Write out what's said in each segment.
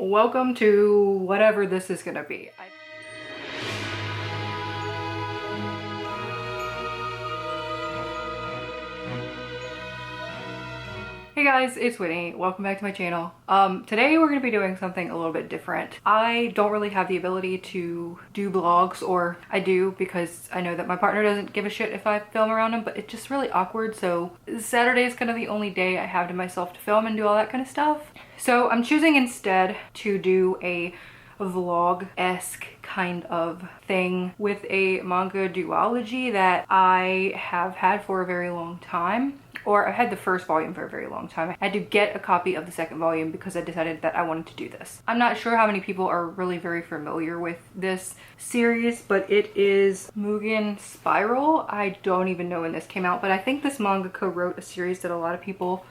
welcome to whatever this is gonna be. Hey guys, it's Whitney. Welcome back to my channel. Today we're going to be doing something a little bit different. I don't really have the ability to do vlogs, or I do because I know that my partner doesn't give a shit if I film around him, but it's just really awkward. So Saturday is kind of the only day I have to myself to film and do all that kind of stuff. So I'm choosing instead to do a vlog-esque kind of thing with a manga duology that I have had for a very long time. Or I had the first volume for a very long time. I had to get a copy of the second volume because I decided that I wanted to do this. I'm not sure how many people are really very familiar with this series, but it is Mugen Spiral. I don't even know when this came out, but I think this mangaka wrote a series that a lot of people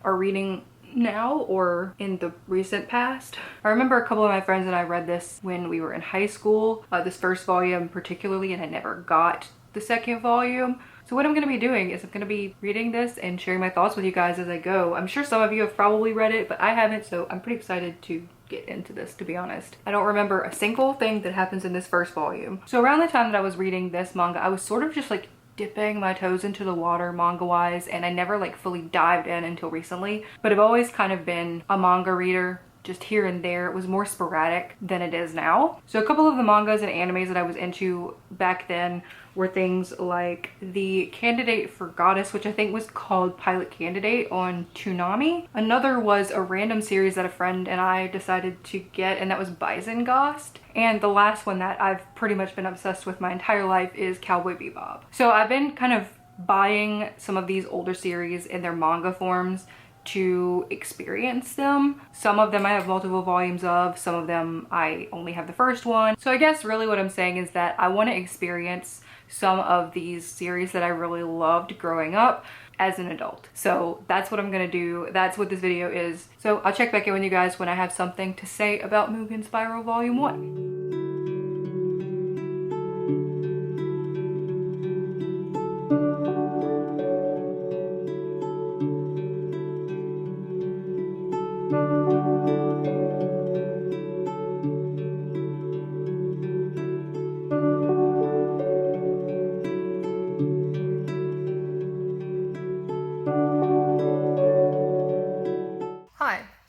are reading now or in the recent past. I remember a couple of my friends and I read this when we were in high school, this first volume particularly, and I never got the second volume. So what I'm going to be doing is I'm going to be reading this and sharing my thoughts with you guys as I go. I'm sure some of you have probably read it, but I haven't, so I'm pretty excited to get into this, to be honest. I don't remember a single thing that happens in this first volume. So around the time that I was reading this manga, I was sort of just like dipping my toes into the water manga-wise, and I never like fully dived in until recently. But I've always kind of been a manga reader, just here and there. It was more sporadic than it is now. So a couple of the mangas and animes that I was into back then were things like The Candidate for Goddess, which I think was called Pilot Candidate on Toonami. Another was a random series that a friend and I decided to get, and that was Bisongost. And the last one that I've pretty much been obsessed with my entire life is Cowboy Bebop. So I've been kind of buying some of these older series in their manga forms to experience them. Some of them I have multiple volumes of, some of them I only have the first one. So I guess really what I'm saying is that I want to experience some of these series that I really loved growing up as an adult. So that's what I'm gonna do. That's what this video is. So I'll check back in with you guys when I have something to say about Mugen Spiral Volume 1.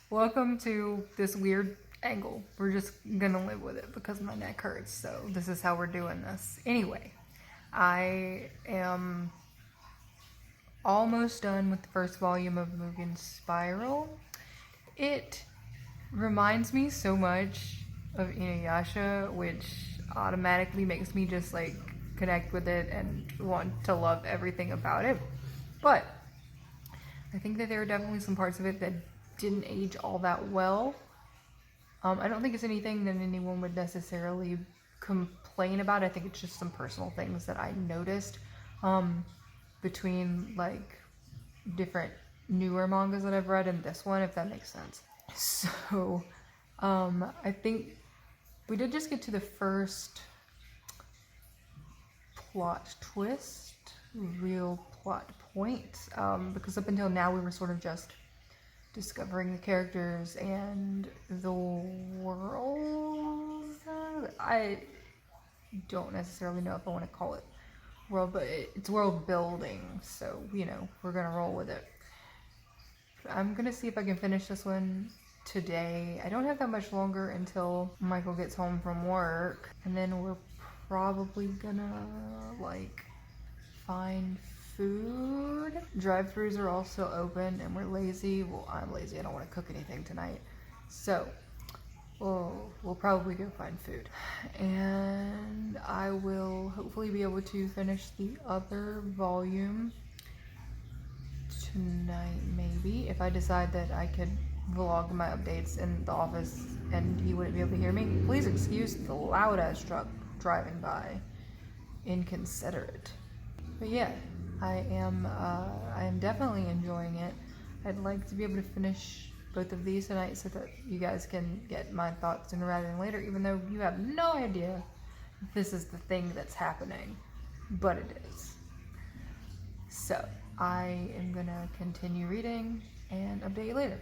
Welcome to this weird angle. We're just gonna live with it because my neck hurts, so this is how we're doing this. Anyway, I am almost done with the first volume of Mugen Spiral. It reminds me so much of Inuyasha, which automatically makes me just like connect with it and want to love everything about it. But I think that there are definitely some parts of it that didn't age all that well. I don't think it's anything that anyone would necessarily complain about. I think it's just some personal things that I noticed between like different newer mangas that I've read and this one, if that makes sense. So I think we did just get to the first plot twist, real plot point, because up until now we were sort of just discovering the characters and the world. I don't necessarily know if I want to call it world, but it's world building, so you know, we're gonna roll with it. I'm gonna see if I can finish this one today. I don't have that much longer until Michael gets home from work, and then we're probably gonna like find food. Drive-thrus are also open, and we're lazy. Well, I'm lazy. I don't want to cook anything tonight, so we'll probably go find food, and I will hopefully be able to finish the other volume tonight, maybe, if I decide that I could vlog my updates in the office and he wouldn't be able to hear me. Please excuse the loud ass truck driving by. Inconsiderate. But yeah, I am definitely enjoying it. I'd like to be able to finish both of these tonight so that you guys can get my thoughts sooner rather than later, even though you have no idea this is the thing that's happening, but it is. So I am gonna continue reading and update you later.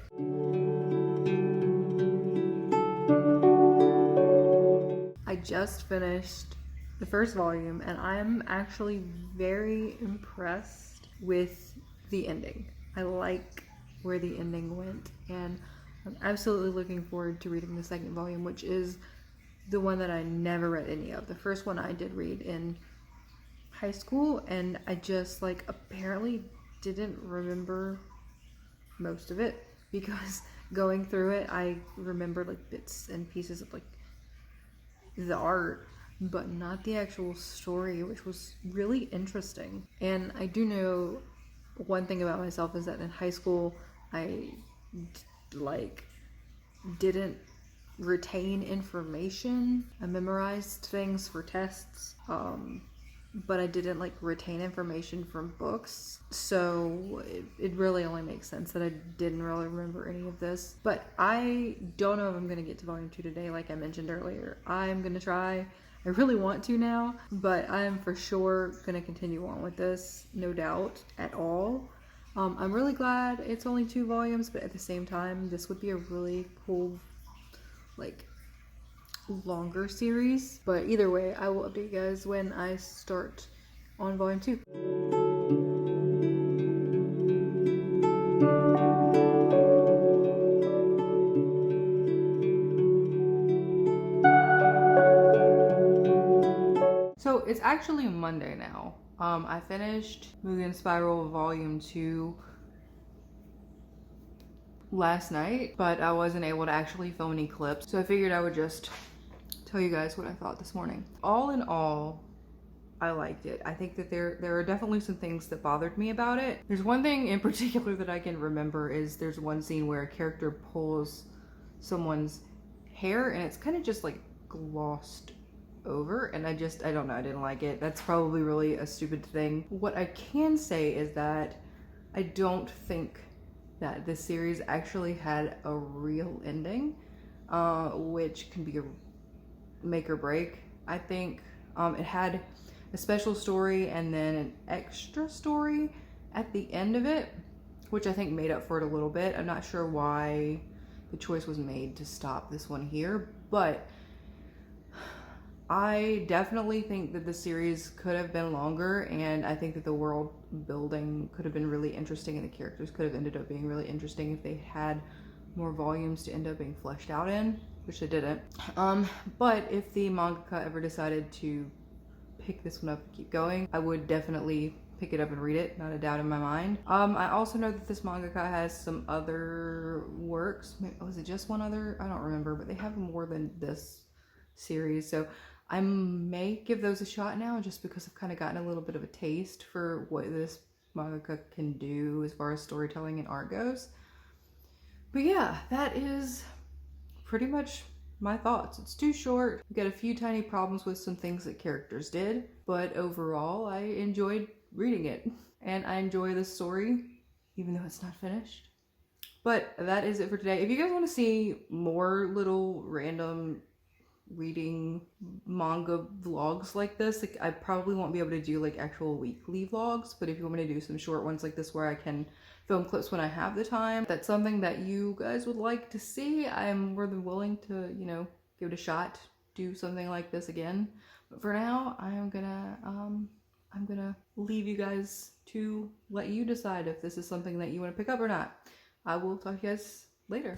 just finished the first volume and I'm actually very impressed with the ending. I like where the ending went, and I'm absolutely looking forward to reading the second volume, which is the one that I never read any of. The first one I did read in high school, and I just like apparently didn't remember most of it, because going through it I remembered like bits and pieces of like the art, but not the actual story, which was really interesting. And I do know one thing about myself is that in high school I like didn't retain information. I memorized things for tests, but I didn't like retain information from books, so it really only makes sense that I didn't really remember any of this. But I don't know if I'm gonna get to volume 2 today, like I mentioned earlier. I'm gonna try. I really want to now, but I'm for sure gonna continue on with this, no doubt at all. I'm really glad it's only 2 volumes, but at the same time, this would be a really cool, like, longer series. But either way, I will update you guys when I start on volume 2. So it's actually Monday now. I finished Mugen Spiral Volume 2 last night, but I wasn't able to actually film any clips, so I figured I would just tell you guys what I thought this morning. All in all, I liked it. I think that there are definitely some things that bothered me about it. There's one thing in particular that I can remember is there's one scene where a character pulls someone's hair and it's kind of just like glossed over, and I don't know, I didn't like it. That's probably really a stupid thing. What I can say is that I don't think that this series actually had a real ending, which can be a make or break. I think it had a special story and then an extra story at the end of it, which I think made up for it a little bit. I'm not sure why the choice was made to stop this one here, but I definitely think that the series could have been longer, and I think that the world building could have been really interesting and the characters could have ended up being really interesting if they had more volumes to end up being fleshed out in, which they didn't. But if the mangaka ever decided to pick this one up and keep going, I would definitely pick it up and read it, not a doubt in my mind. I also know that this mangaka has some other works. Was it just one other? I don't remember, but they have more than this series, so I may give those a shot now, just because I've kind of gotten a little bit of a taste for what this mangaka can do as far as storytelling and art goes. But yeah, that is pretty much my thoughts. It's too short. We've got a few tiny problems with some things that characters did, but overall I enjoyed reading it, and I enjoy this story even though it's not finished. But that is it for today. If you guys want to see more little random reading manga vlogs like this, like, I probably won't be able to do like actual weekly vlogs, but if you want me to do some short ones like this where I can film clips when I have the time, that's something that you guys would like to see, I'm more than willing to, you know, give it a shot, do something like this again. But for now, I'm gonna leave you guys to let you decide if this is something that you want to pick up or not. I will talk to you guys later.